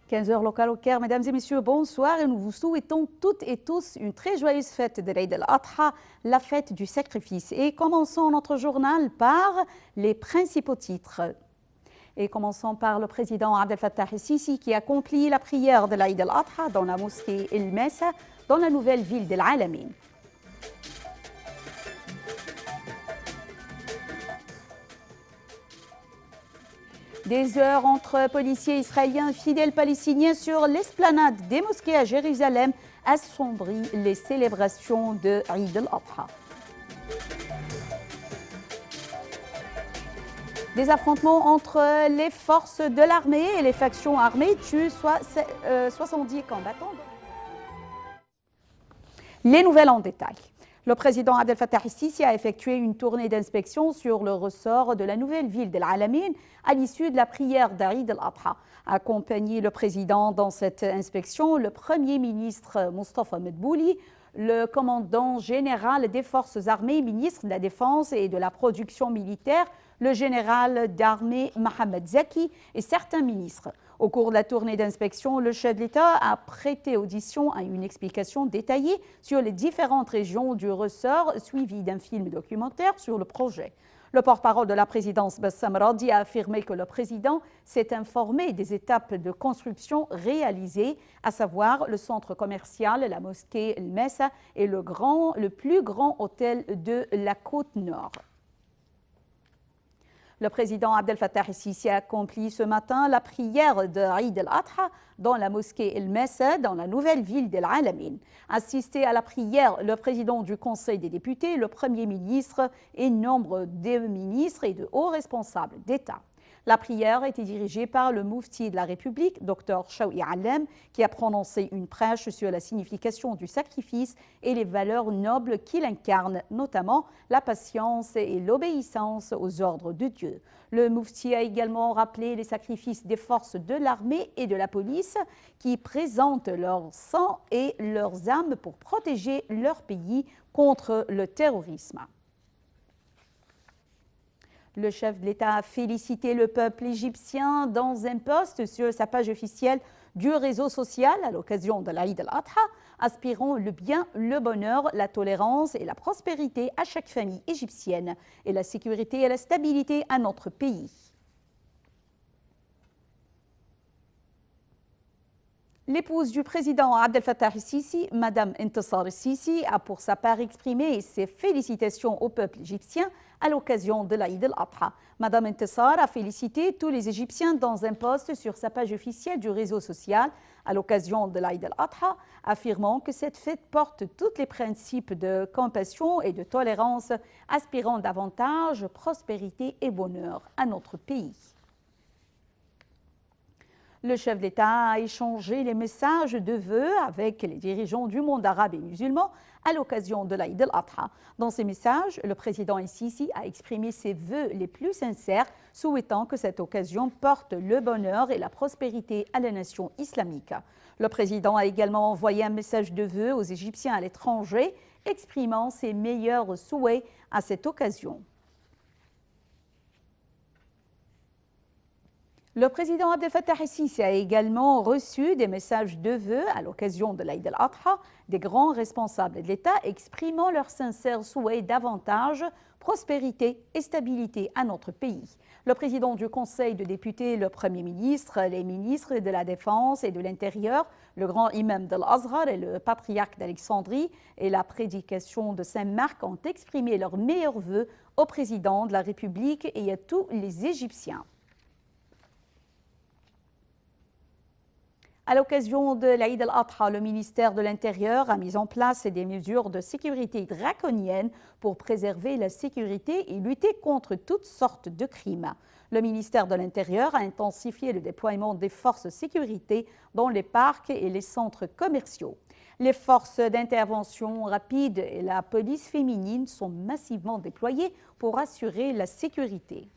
15 heures locales au Caire. Mesdames et messieurs, bonsoir et nous vous souhaitons toutes et tous une très joyeuse fête de l'Aïd al-Adha, la fête du sacrifice. Et commençons notre journal par les principaux titres. Et commençons par le président Abdel Fattah el-Sisi qui accomplit la prière de l'Aïd al-Adha dans la mosquée El-Messa dans la nouvelle ville d'El Alamein. Des heures entre policiers israéliens et fidèles palestiniens sur l'esplanade des mosquées à Jérusalem assombrit les célébrations de Eid al-Adha. Des affrontements entre les forces de l'armée et les factions armées tuent 70 combattants. Les nouvelles en détail. Le président Abdel Fattah el-Sisi a effectué une tournée d'inspection sur le ressort de la nouvelle ville d'El Alamein à l'issue de la prière d'Eid al-Adha. Accompagné le président dans cette inspection, le Premier ministre Mustafa Medbouli, le commandant général des forces armées, ministre de la Défense et de la Production militaire, le général d'armée Mohamed Zaki et certains ministres. Au cours de la tournée d'inspection, le chef de l'État a prêté audition à une explication détaillée sur les différentes régions du ressort, suivie d'un film documentaire sur le projet. Le porte-parole de la présidence, Bassam Radi, a affirmé que le président s'est informé des étapes de construction réalisées, à savoir le centre commercial, la mosquée El-Messa et le plus grand hôtel de la côte nord. Le président Abdel Fattah el-Sisi a accompli ce matin la prière de Eid al-Adha dans la mosquée El-Messa, dans la nouvelle ville d'El Alamein. Assisté à la prière, le président du Conseil des députés, le Premier ministre et nombre de ministres et de hauts responsables d'État. La prière a été dirigée par le Moufti de la République, Dr Chaoui Allem, qui a prononcé une prêche sur la signification du sacrifice et les valeurs nobles qu'il incarne, notamment la patience et l'obéissance aux ordres de Dieu. Le Moufti a également rappelé les sacrifices des forces de l'armée et de la police qui présentent leur sang et leurs âmes pour protéger leur pays contre le terrorisme. Le chef de l'État a félicité le peuple égyptien dans un post sur sa page officielle du réseau social à l'occasion de l'Eid al-Adha, aspirant le bien, le bonheur, la tolérance et la prospérité à chaque famille égyptienne et la sécurité et la stabilité à notre pays. L'épouse du président Abdel Fattah el-Sisi, Madame Intisar el-Sisi, a pour sa part exprimé ses félicitations au peuple égyptien à l'occasion de l'Eid al-Adha. Madame Intisar a félicité tous les Égyptiens dans un post sur sa page officielle du réseau social à l'occasion de l'Eid al-Adha, affirmant que cette fête porte tous les principes de compassion et de tolérance, aspirant davantage prospérité et bonheur à notre pays. Le chef d'État a échangé les messages de vœux avec les dirigeants du monde arabe et musulman à l'occasion de l'Eid al-Adha. Dans ces messages, le président el-Sisi a exprimé ses vœux les plus sincères, souhaitant que cette occasion porte le bonheur et la prospérité à la nation islamique. Le président a également envoyé un message de vœux aux Égyptiens à l'étranger, exprimant ses meilleurs souhaits à cette occasion. Le président Abdel Fattah el-Sisi a également reçu des messages de vœux à l'occasion de l'Eid al-Adha des grands responsables de l'État exprimant leurs sincères souhaits davantage prospérité et stabilité à notre pays. Le président du Conseil de députés, le Premier ministre, les ministres de la Défense et de l'Intérieur, le grand imam de l'Azhar et le patriarche d'Alexandrie et la prédication de Saint-Marc ont exprimé leurs meilleurs vœux au président de la République et à tous les Égyptiens. À l'occasion de l'Eid al-Adha, le ministère de l'Intérieur a mis en place des mesures de sécurité draconiennes pour préserver la sécurité et lutter contre toutes sortes de crimes. Le ministère de l'Intérieur a intensifié le déploiement des forces de sécurité dans les parcs et les centres commerciaux. Les forces d'intervention rapide et la police féminine sont massivement déployées pour assurer la sécurité.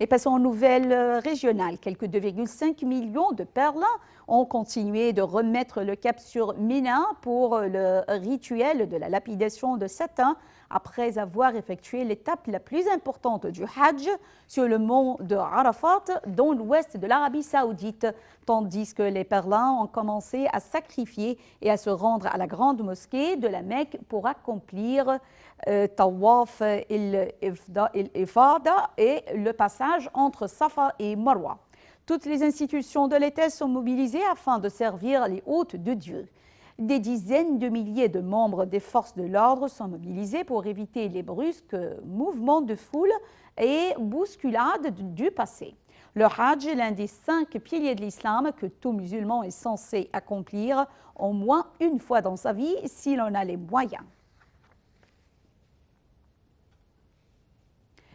Et passons aux nouvelles régionales. Quelques 2,5 millions de pèlerins ont continué de remettre le cap sur Mina pour le rituel de la lapidation de Satin après avoir effectué l'étape la plus importante du Hajj sur le mont de Arafat dans l'ouest de l'Arabie saoudite, tandis que les pèlerins ont commencé à sacrifier et à se rendre à la grande mosquée de la Mecque pour accomplir Tawaf il-Ifada et le passage entre Safa et Marwa. Toutes les institutions de l'État sont mobilisées afin de servir les hôtes de Dieu. Des dizaines de milliers de membres des forces de l'ordre sont mobilisés pour éviter les brusques mouvements de foule et bousculades du passé. Le Hajj est l'un des 5 piliers de l'islam que tout musulman est censé accomplir au moins une fois dans sa vie s'il en a les moyens.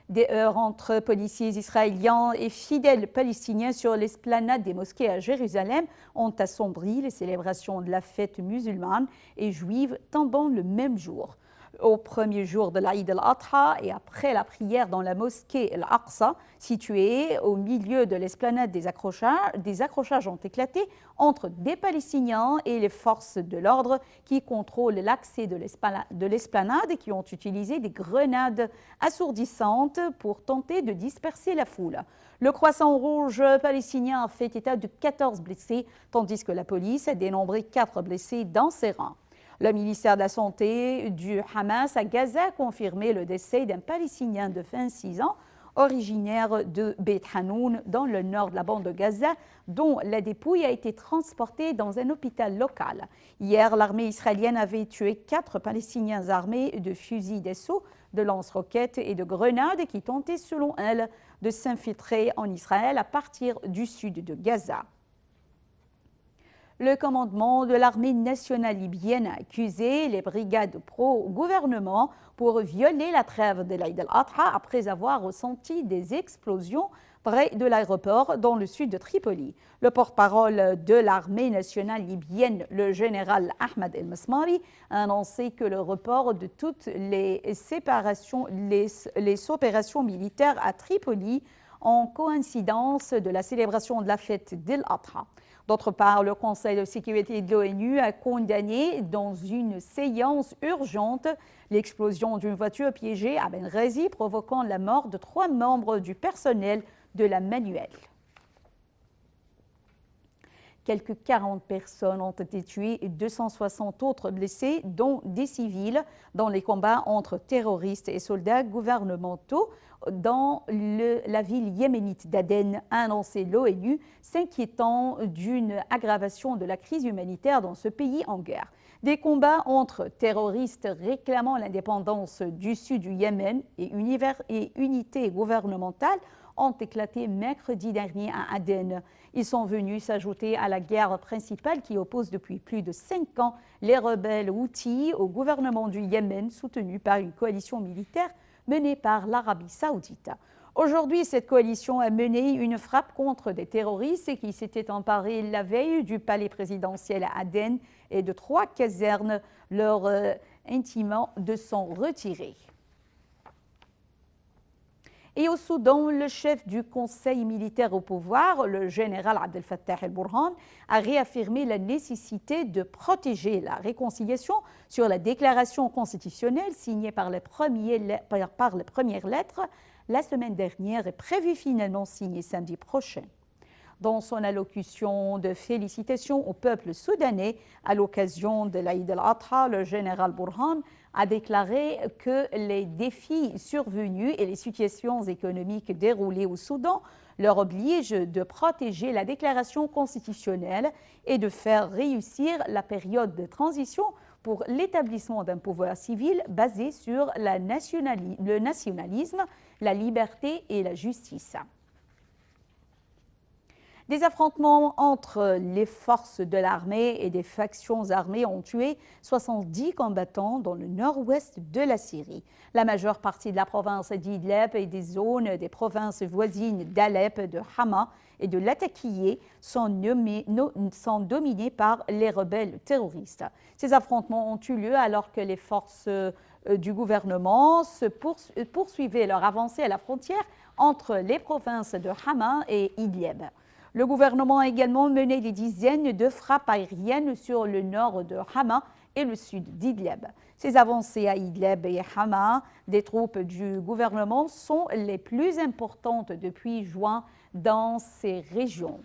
Des heurts entre policiers israéliens et fidèles palestiniens sur l'esplanade des mosquées à Jérusalem ont assombri les célébrations de la fête musulmane et juive tombant le même jour. Au premier jour de l'Aïd al-Adha et après la prière dans la mosquée Al-Aqsa, située au milieu de l'esplanade, des accrochages ont éclaté entre des Palestiniens et les forces de l'ordre qui contrôlent l'accès de l'esplanade et qui ont utilisé des grenades assourdissantes pour tenter de disperser la foule. Le Croissant Rouge palestinien a fait état de 14 blessés, tandis que la police a dénombré 4 blessés dans ses rangs. Le ministère de la Santé du Hamas à Gaza a confirmé le décès d'un Palestinien de 26 ans, originaire de Beit Hanoun, dans le nord de la bande de Gaza, dont la dépouille a été transportée dans un hôpital local. Hier, l'armée israélienne avait tué 4 Palestiniens armés de fusils d'assaut, de lance-roquettes et de grenades qui tentaient, selon elle, de s'infiltrer en Israël à partir du sud de Gaza. Le commandement de l'armée nationale libyenne a accusé les brigades pro-gouvernement pour violer la trêve de l'Aïd al-Adha après avoir ressenti des explosions près de l'aéroport dans le sud de Tripoli. Le porte-parole de l'armée nationale libyenne, le général Ahmed El-Mesmari, a annoncé que le report de toutes les opérations militaires à Tripoli en coïncidence de la célébration de la fête d'Al-Adha. D'autre part, le Conseil de sécurité de l'ONU a condamné dans une séance urgente l'explosion d'une voiture piégée à Benghazi, provoquant la mort de 3 membres du personnel de la Manuelle. Quelques 40 personnes ont été tuées et 260 autres blessées, dont des civils, dans les combats entre terroristes et soldats gouvernementaux dans la ville yéménite d'Aden, a annoncé l'ONU, s'inquiétant d'une aggravation de la crise humanitaire dans ce pays en guerre. Des combats entre terroristes réclamant l'indépendance du sud du Yémen et unités gouvernementales ont éclaté mercredi dernier à Aden. Ils sont venus s'ajouter à la guerre principale qui oppose depuis plus de 5 ans les rebelles Houthis au gouvernement du Yémen, soutenu par une coalition militaire menée par l'Arabie saoudite. Aujourd'hui, cette coalition a mené une frappe contre des terroristes qui s'étaient emparés la veille du palais présidentiel à Aden et de 3 casernes, leur intimant de s'en retirer. Et au Soudan, le chef du conseil militaire au pouvoir, le général Abdel Fattah el-Burhan, a réaffirmé la nécessité de protéger la réconciliation sur la déclaration constitutionnelle signée par les premières lettres la semaine dernière et prévue finalement signée samedi prochain. Dans son allocution de félicitations au peuple soudanais à l'occasion de l'Aïd al-Adha, le général Burhan a déclaré que les défis survenus et les situations économiques déroulées au Soudan leur obligent de protéger la déclaration constitutionnelle et de faire réussir la période de transition pour l'établissement d'un pouvoir civil basé sur le nationalisme, la liberté et la justice. Des affrontements entre les forces de l'armée et des factions armées ont tué 70 combattants dans le nord-ouest de la Syrie. La majeure partie de la province d'Idlib et des zones des provinces voisines d'Alep, de Hama et de Latakié sont dominées par les rebelles terroristes. Ces affrontements ont eu lieu alors que les forces du gouvernement poursuivaient leur avancée à la frontière entre les provinces de Hama et Idlib. Le gouvernement a également mené des dizaines de frappes aériennes sur le nord de Hama et le sud d'Idlib. Ces avancées à Idlib et Hama des troupes du gouvernement sont les plus importantes depuis juin dans ces régions.